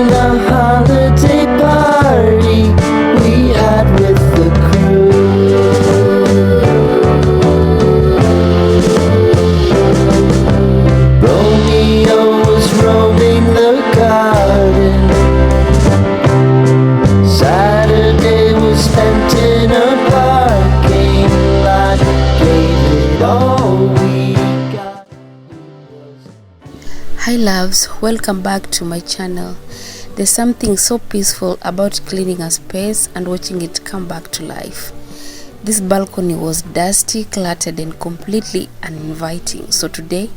the holiday party we had with the crew. Romeo was roaming the garden. Saturday was spent in a parking lot. Gave it all we got. Hi loves, welcome back to my channel. There's something so peaceful about cleaning a space and watching it come back to life. This balcony was dusty, cluttered and completely uninviting. So today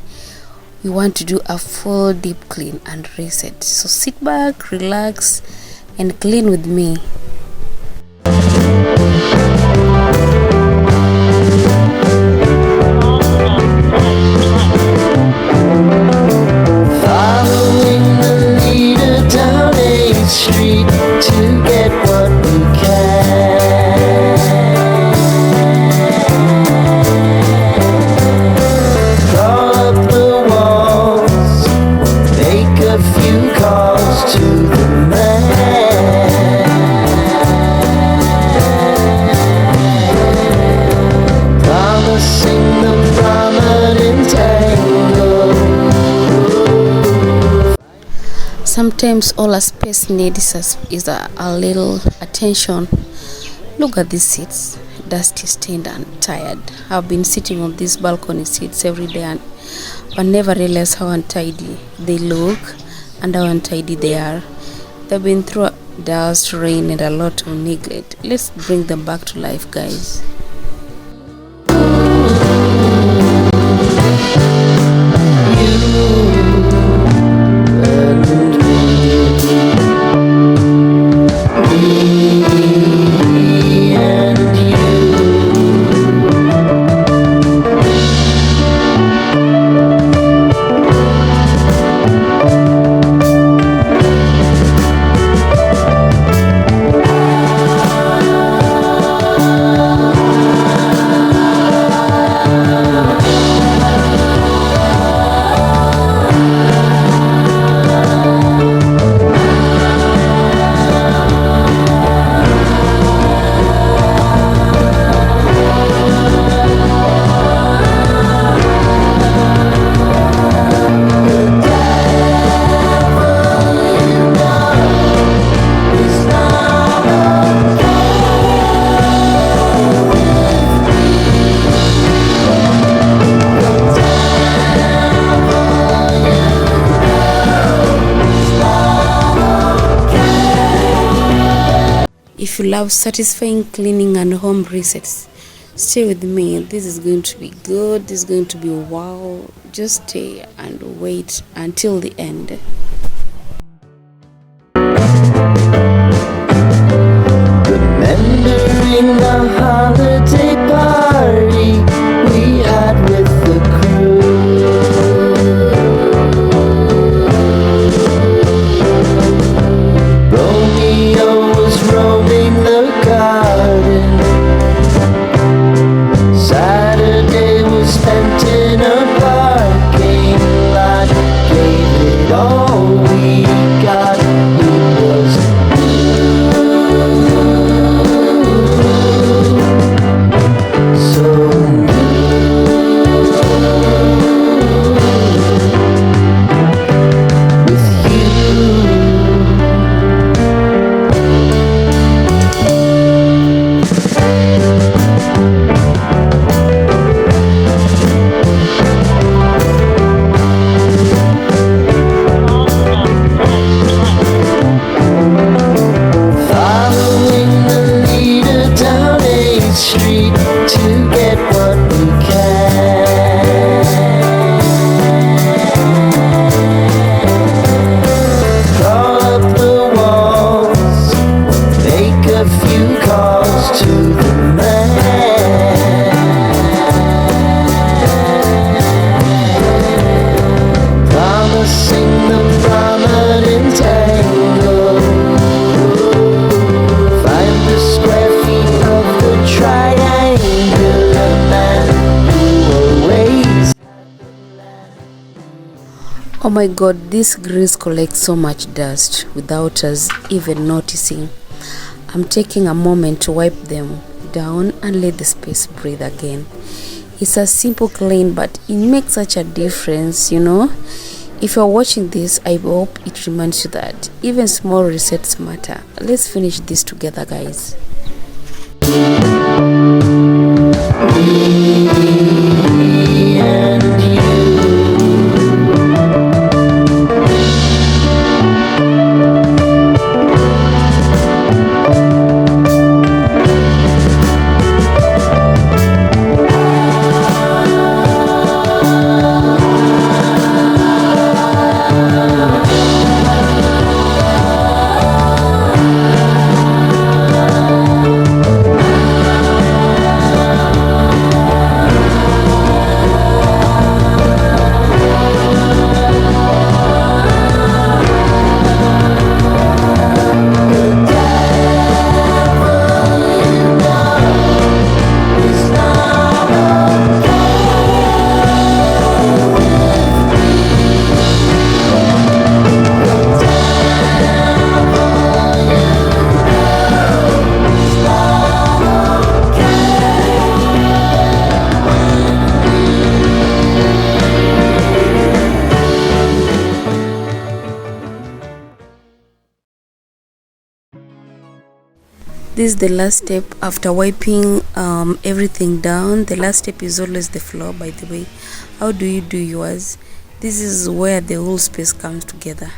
we want to do a full deep clean and reset. So sit back, relax and clean with me. Following the leader down 8th Street to get what we can. Crawl up the walls, make a few calls to the man. Promising the prominent angle. Sometimes all a space needs is a little attention. Look at these seats, dusty, stained and tired. I've been sitting on these balcony seats every day but never realized how untidy they look and how untidy they are. They've been through dust, rain and a lot of neglect. Let's bring them back to life, guys. If you love satisfying cleaning and home resets, stay with me. This is going to be good. This is going to be wow. Just stay and wait until the end. Remembering the holiday party we had with the crew. Romeo was roaming the garden. Saturday was spent in a parking lot. Gave it all we got. It was Oh my god, this grease collects so much dust without us even noticing. I'm taking a moment to wipe them down and let the space breathe again. It's a simple clean, but it makes such a difference, you know. If you're watching this, I hope it reminds you that even small resets matter. Let's finish this together, guys. This is the last step after wiping everything down. The last step is always the floor, by the way. How do you do yours? This is where the whole space comes together.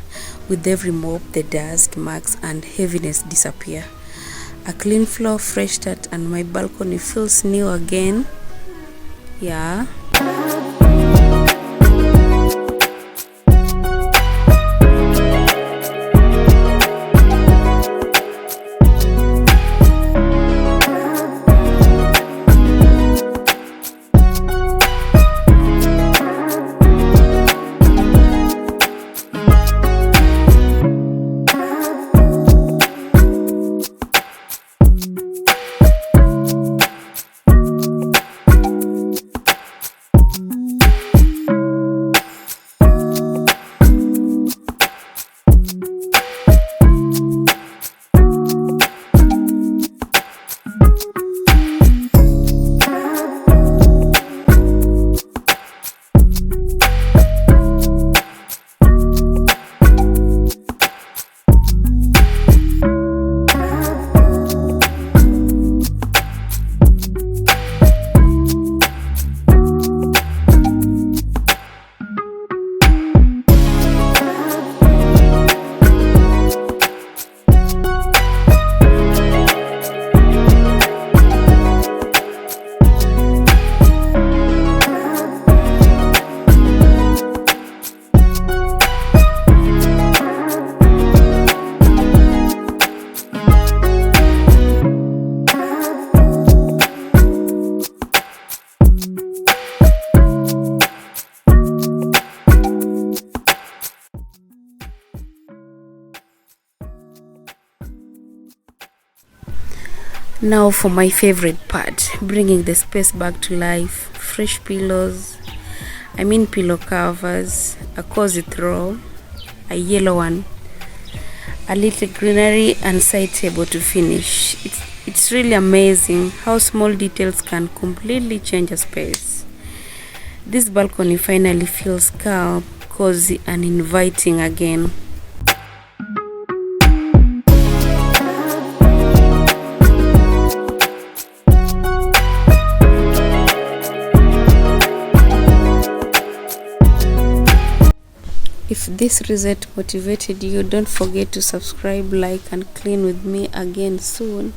With every mop, the dust, marks and heaviness disappear. A clean floor, fresh start, and my balcony feels new again. Yeah. Now for my favorite part, bringing the space back to life. Fresh pillows, pillow covers, a cozy throw, a yellow one, a little greenery and side table to finish. It's really amazing how small details can completely change a space. This balcony finally feels calm, cozy and inviting again. If this reset motivated you, don't forget to subscribe, like and clean with me again soon.